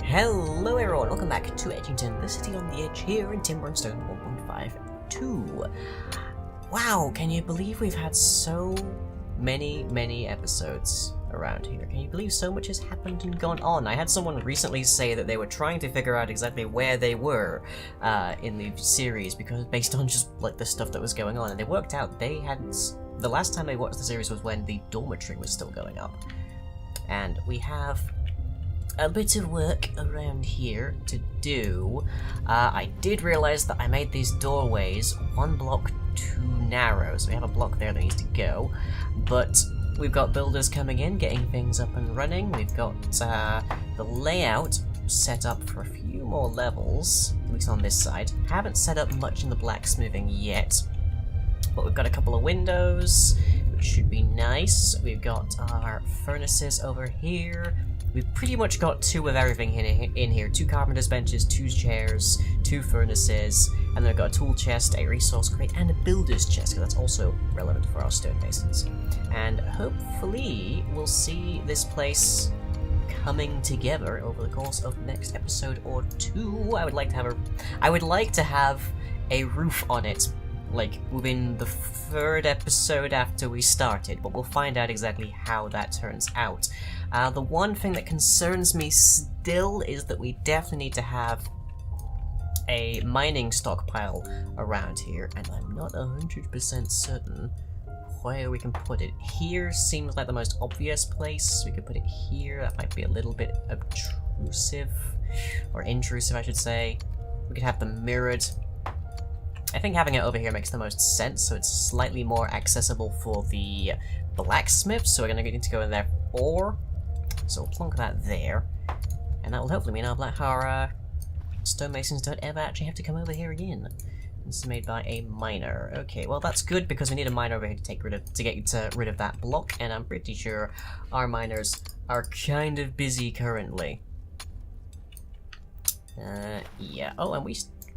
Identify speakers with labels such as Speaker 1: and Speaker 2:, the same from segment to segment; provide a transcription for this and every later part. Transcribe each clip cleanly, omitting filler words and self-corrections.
Speaker 1: Hello everyone, welcome back to Edgington, the city on the edge here in Timber and Stone 1.52. Wow, can you believe we've had so many episodes around here? Can you believe so much has happened and gone on? I had someone recently say that they were trying to figure out exactly where they were in the series because based on just like the stuff that was going on, and they worked out they hadn't. The last time they watched the series was when the dormitory was still going up, and we have a bit of work around here to do. I did realize that I made these doorways one block too narrow, so we have a block there that needs to go, but we've got builders coming in, getting things up and running. We've got the layout set up for a few more levels, at least on this side. Haven't set up much in the blacksmithing yet, but we've got a couple of windows, which should be nice. We've got our furnaces over here. We've pretty much got two of everything in here. 2 carpenter's benches, 2 chairs, 2 furnaces, and then we've got a tool chest, a resource crate, and a builder's chest, because that's also relevant for our stonemasons. And hopefully we'll see this place coming together over the course of the next episode or 2. I would like to have a roof on it, like within the 3rd episode after we started, but we'll find out exactly how that turns out. The one thing that concerns me still is that we definitely need to have a mining stockpile around here, and I'm not 100% certain where we can put it. Here seems like the most obvious place. We could put it here. That might be a little bit obtrusive, or intrusive I should say. We could have them mirrored. I think having it over here makes the most sense, so it's slightly more accessible for the blacksmith, so we're going to need to go in there ore. So we'll plonk that there, and that will hopefully mean our stonemasons don't ever actually have to come over here again. This is made by a miner. Okay, well that's good because we need a miner over here to get rid of that block, and I'm pretty sure our miners are kind of busy currently. Yeah. Oh, and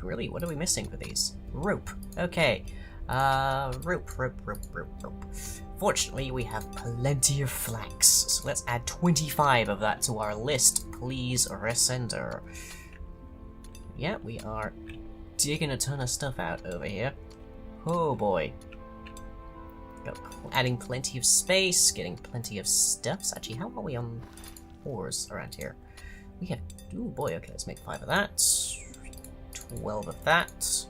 Speaker 1: really, what are we missing for these? Rope. Okay. Rope. Fortunately, we have plenty of flax, so let's add 25 of that to our list, please, Resender. Yeah, we are digging a ton of stuff out over here. Oh boy. Adding plenty of space, getting plenty of stuffs. Actually, how are we on ores around here? We have... Oh boy, okay, let's make 5 of that. 12 of that.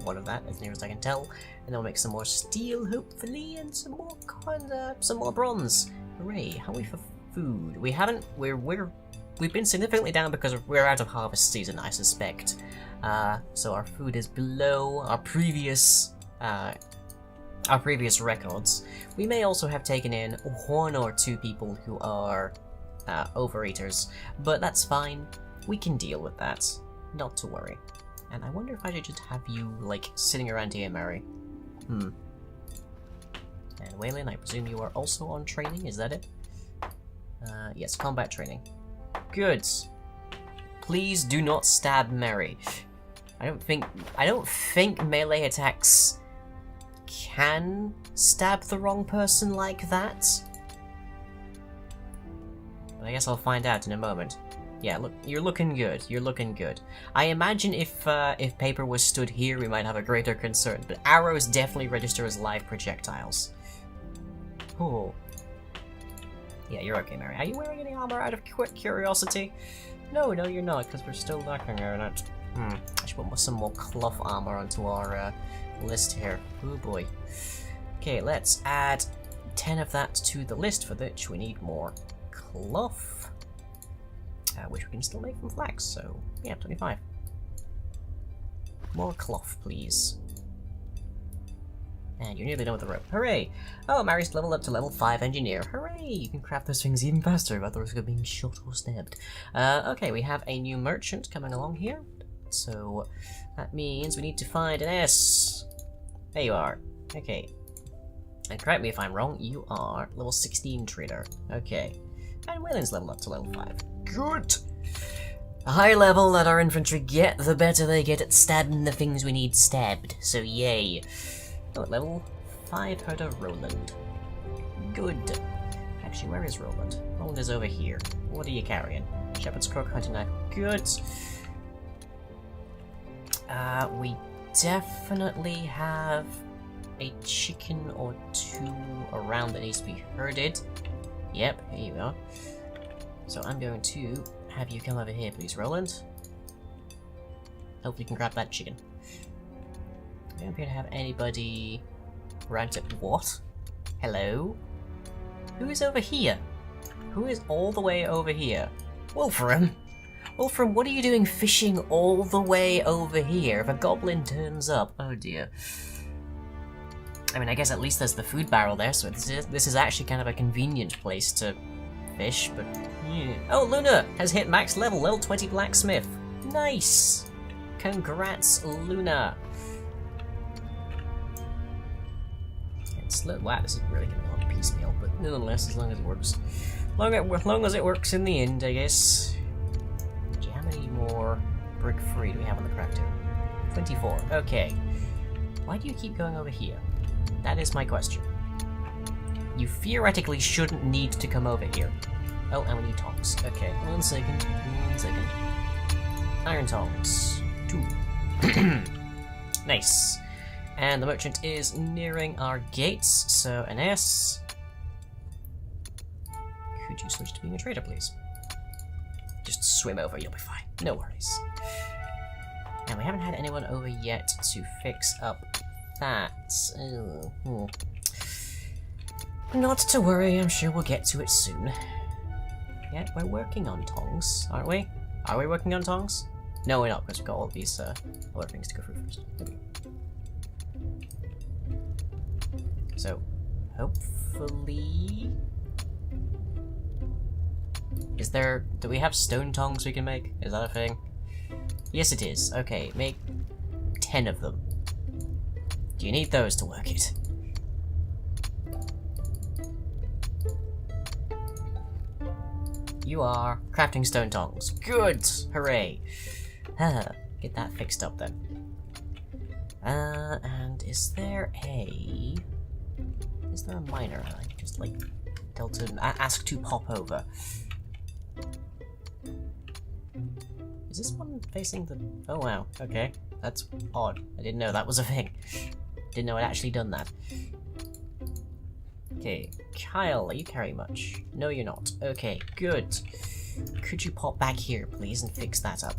Speaker 1: 1 of that, as near as I can tell, and then we'll make some more steel, hopefully, and some more bronze. Hooray! How are we for food? We haven't. We've been significantly down because we're out of harvest season, I suspect. So our food is below our previous records. We may also have taken in 1 or 2 people who are overeaters, but that's fine. We can deal with that. Not to worry. And I wonder if I should just have you, like, sitting around here, Mary. And Waylon, I presume you are also on training, is that it? Yes, combat training. Good. Please do not stab Mary. I don't think melee attacks can stab the wrong person like that. But I guess I'll find out in a moment. Yeah, look, you're looking good. You're looking good. I imagine if paper was stood here, we might have a greater concern, but arrows definitely register as live projectiles. Oh. Yeah, you're okay, Mary. Are you wearing any armor out of quick curiosity? No, you're not, because we're still lacking on it. I should put some more cloth armor onto our list here. Oh boy. Okay, let's add 10 of that to the list, for which we need more cloth. Which we can still make from flax, so yeah, 25. More cloth, please. And you're nearly done with the rope. Hooray! Oh, Mary's leveled up to level 5 engineer. Hooray! You can craft those things even faster without the risk of being shot or stabbed. Okay, we have a new merchant coming along here. So that means we need to find an S. There you are. Okay. And correct me if I'm wrong, you are level 16 trader. Okay. And Waylon's leveled up to level 5. Good! The higher level that our infantry get, the better they get at stabbing the things we need stabbed. So yay. Oh, level 5 herder Roland. Good. Actually, where is Roland? Roland is over here. What are you carrying? shepherd's crook, hunting knife, good. We definitely have a chicken or two around that needs to be herded. Yep, here you are. So I'm going to have you come over here, please, Roland. Hopefully you can grab that chicken. I don't appear to have anybody around it. What? Hello? Who is over here? Who is all the way over here? Wolfram? Wolfram, what are you doing fishing all the way over here if a goblin turns up? Oh dear. I mean, I guess at least there's the food barrel there, so this is actually kind of a convenient place to fish, but... Yeah. Oh, Luna has hit max level, level 20 blacksmith. Nice! Congrats, Luna! Wow, this is really going to be on piecemeal, but nonetheless, as long as it works. As long as it works in the end, I guess. Gee, how many more brick free do we have on the craft table? 24. Okay. Why do you keep going over here? That is my question. You theoretically shouldn't need to come over here. Oh, and we need tongs. Okay, 1 second. 1 second. Iron tongs. 2. Nice. And the merchant is nearing our gates, so an S. Could you switch to being a trader, please? Just swim over, you'll be fine. No worries. And we haven't had anyone over yet to fix up that. Not to worry, I'm sure we'll get to it soon. Yeah, we're working on tongs, aren't we? Are we working on tongs? No, we're not, because we've got all these other things to go through first. Okay. So, hopefully... do we have stone tongs we can make? Is that a thing? Yes, it is. Okay, make 10 of them. Do you need those to work it? You are crafting stone tongs. Good! Hooray! Get that fixed up then. And is there a miner? I can just like tell to ask to pop over. Is this one facing the? Oh wow. Okay, that's odd. I didn't know that was a thing. Didn't know I'd actually done that. Okay, Kyle, are you carrying much? No, you're not. Okay, good. Could you pop back here, please, and fix that up?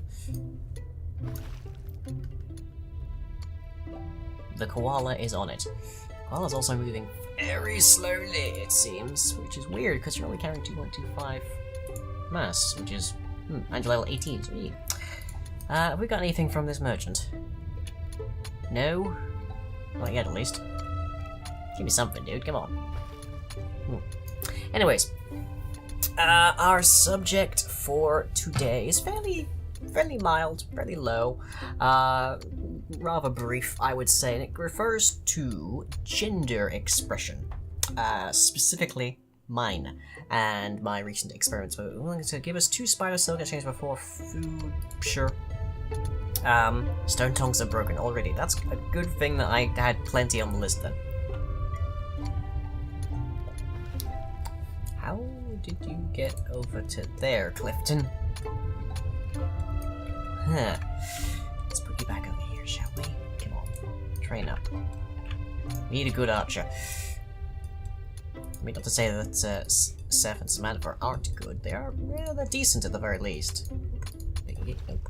Speaker 1: The koala is on it. Koala's also moving very slowly, it seems, which is weird because you're only carrying 2.25 mass, which is and you're level 18. Sweet. Have we got anything from this merchant? No, not yet, at least. Give me something, dude. Come on. Anyways, our subject for today is fairly mild, fairly low, rather brief, I would say, and it refers to gender expression, specifically mine and my recent experiments. But we're willing to give us 2 spider silk exchange before food, sure. Stone tongs are broken already. That's a good thing that I had plenty on the list then. How did you get over to there, Clifton? Huh. Let's put you back over here, shall we? Come on. Train up. We need a good archer. I mean, not to say that Seth and Samantha aren't good. They are, well, they're decent at the very least. Nope.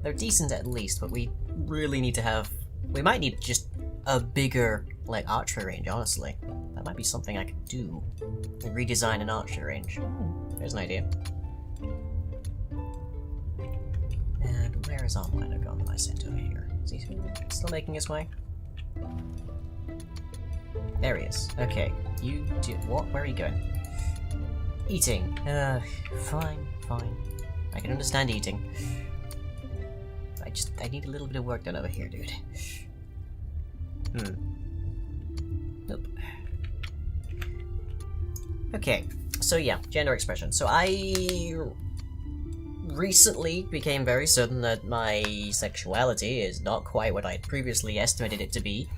Speaker 1: They're decent at least, but we really need to have... We might need just a bigger, like, archery range, honestly. That might be something I could do. Redesign an archery range. There's an idea. And where is our miner gone that I sent over here? Is he still making his way? There he is. Okay. You do... What? Where are you going? Eating. Fine. I can understand eating. I need a little bit of work done over here, dude. Nope. Okay, so yeah, gender expression. So I recently became very certain that my sexuality is not quite what I had previously estimated it to be.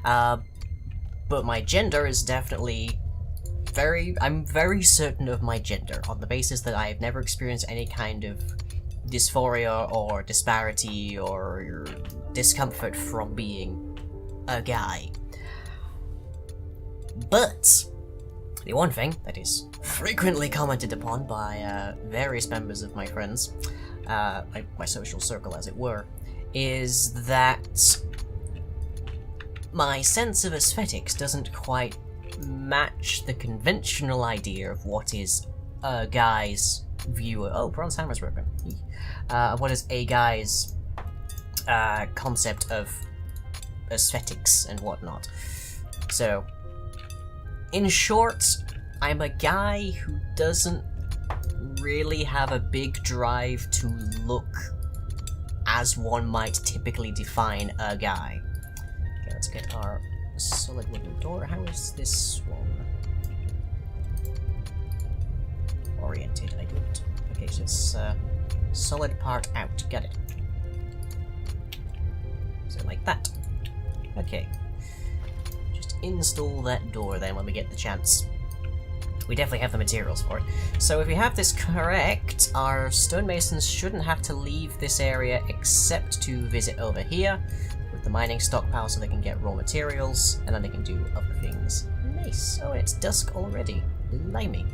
Speaker 1: But my gender is definitely I'm very certain of my gender, on the basis that I have never experienced any kind of dysphoria or disparity or discomfort from being a guy. But the one thing that is frequently commented upon by various members of my friends, my social circle as it were, is that my sense of aesthetics doesn't quite match the conventional idea of what is a guy's view of— oh, bronze hammer's broken. What is a guy's concept of aesthetics and whatnot. So, in short, I'm a guy who doesn't really have a big drive to look as one might typically define a guy. Okay, let's get our solid wooden door. How is this one oriented? I don't. Okay, so it's solid part out. Got it. So like that. Okay. Just install that door then when we get the chance. We definitely have the materials for it. So if we have this correct, our stonemasons shouldn't have to leave this area except to visit over here with the mining stockpile so they can get raw materials, and then they can do other things. Nice. Oh, it's dusk already. Blimey.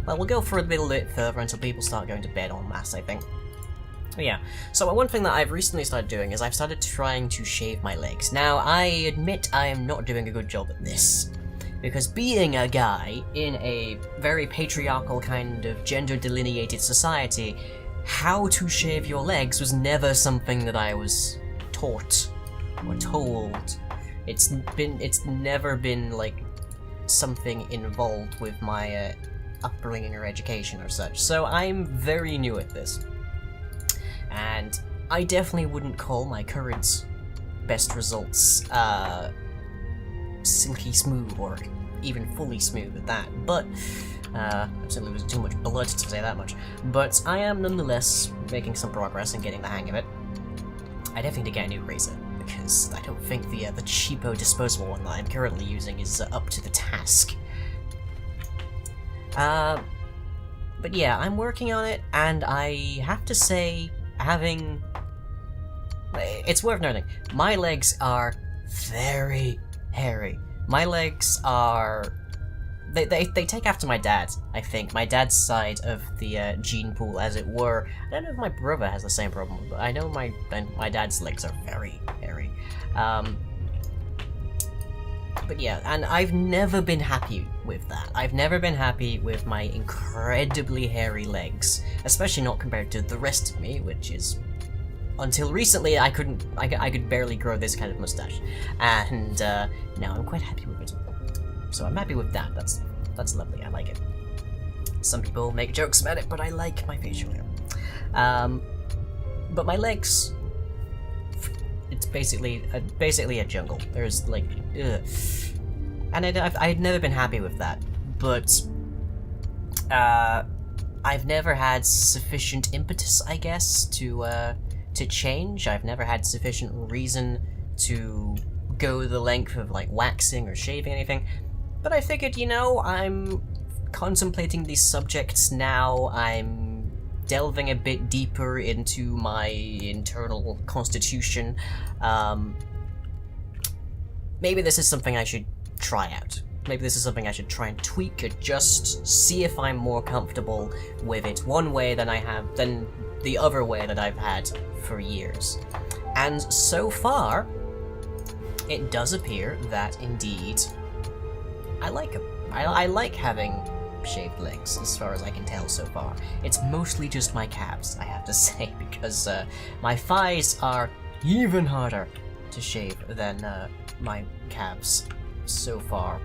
Speaker 1: Well, we'll go for a little bit further until people start going to bed en masse, I think. But yeah, so one thing that I've recently started doing is I've started trying to shave my legs. Now, I admit I am not doing a good job at this, because being a guy in a very patriarchal kind of gender-delineated society, how to shave your legs was never something that I was taught or told. It's never been like something involved with my upbringing or education or such. So I'm very new at this, and I definitely wouldn't call my current best results silky smooth or even fully smooth at that, but I'm certainly losing too much blood to say that much. But I am nonetheless making some progress and getting the hang of it. I definitely need to get a new razor, because I don't think the cheapo disposable one that I'm currently using is up to the task. But yeah, I'm working on it, and I have to say, it's worth noting, my legs are very hairy. My legs are... They take after my dad, I think. My dad's side of the gene pool, as it were. I don't know if my brother has the same problem, but I know my dad's legs are very hairy. But yeah, and I've never been happy with that. I've never been happy with my incredibly hairy legs, especially not compared to the rest of me, which is... Until recently, I could barely grow this kind of mustache, and now I'm quite happy with it. So I'm happy with that. That's lovely. I like it. Some people make jokes about it, but I like my facial hair. But my legs, it's basically a jungle. There's like, ugh. And I've never been happy with that. But I've never had sufficient impetus, I guess, to change. I've never had sufficient reason to go the length of like waxing or shaving anything. But I figured, you know, I'm contemplating these subjects now. I'm delving a bit deeper into my internal constitution. Maybe this is something I should try out. Maybe this is something I should try and tweak, adjust, see if I'm more comfortable with it one way than the other way that I've had for years. And so far, it does appear that indeed I like them. I like having shaved legs, as far as I can tell so far. It's mostly just my calves, I have to say, because my thighs are even harder to shave than my calves so far.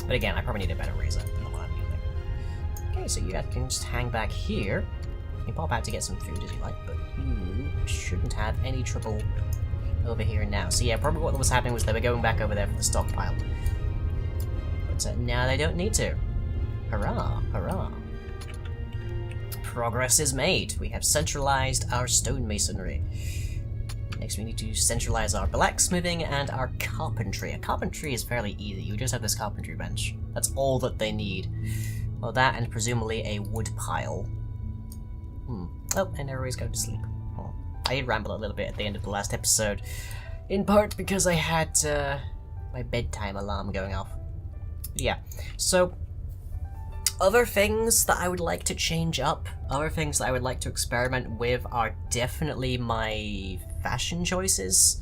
Speaker 1: But again, I probably need a better razor than the one I'm using. Okay, so you can just hang back here. You can pop out to get some food as you like, but you shouldn't have any trouble over here now. So yeah, probably what was happening was they were going back over there for the stockpile. But now they don't need to. Hurrah, hurrah. Progress is made. We have centralized our stonemasonry. Next we need to centralize our blacksmithing and our carpentry. Carpentry is fairly easy. You just have this carpentry bench. That's all that they need. Well, that and presumably a wood pile. Oh, and everybody's going to sleep. Oh. I did ramble a little bit at the end of the last episode, in part because I had my bedtime alarm going off. Yeah, so other things that I would like to change up, other things that I would like to experiment with are definitely my fashion choices.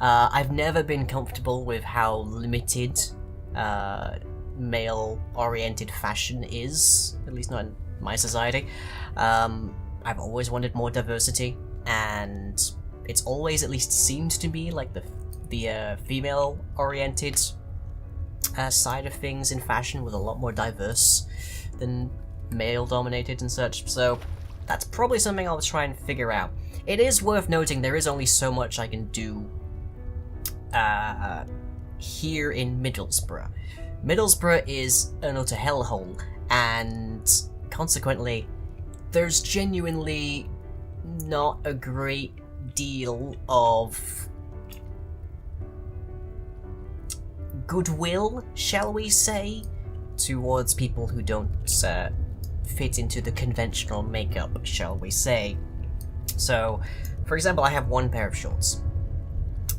Speaker 1: I've never been comfortable with how limited male-oriented fashion is, at least not in my society. I've always wanted more diversity, and it's always at least seemed to be like the female-oriented side of things in fashion was a lot more diverse than male-dominated and such, so that's probably something I'll try and figure out. It is worth noting there is only so much I can do here in Middlesbrough. Middlesbrough is an utter hellhole, and consequently, there's genuinely not a great deal of goodwill, shall we say, towards people who don't fit into the conventional makeup, shall we say. So, for example, I have one pair of shorts,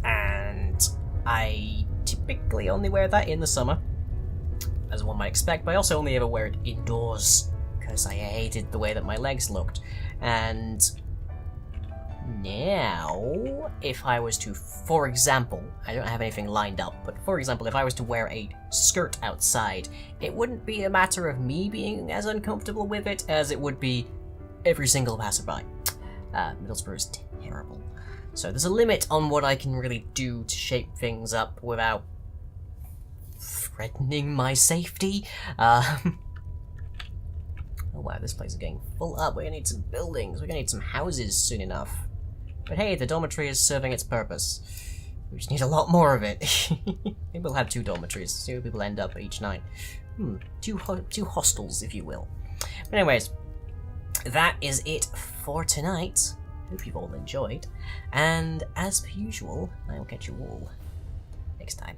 Speaker 1: and I typically only wear that in the summer, as one might expect, but I also only ever wear it indoors, because I hated the way that my legs looked. And now, if I was to, for example, I don't have anything lined up, but for example, if I was to wear a skirt outside, it wouldn't be a matter of me being as uncomfortable with it as it would be every single passerby. Middlesbrough is terrible. So there's a limit on what I can really do to shape things up without threatening my safety. Oh wow, this place is getting full up. We're gonna need some buildings. We're gonna need some houses soon enough. But hey, the dormitory is serving its purpose. We just need a lot more of it. Maybe we'll have 2 dormitories. See where people end up each night. Two hostels, if you will. But anyways, that is it for tonight. Hope you've all enjoyed. And as per usual, I will catch you all next time.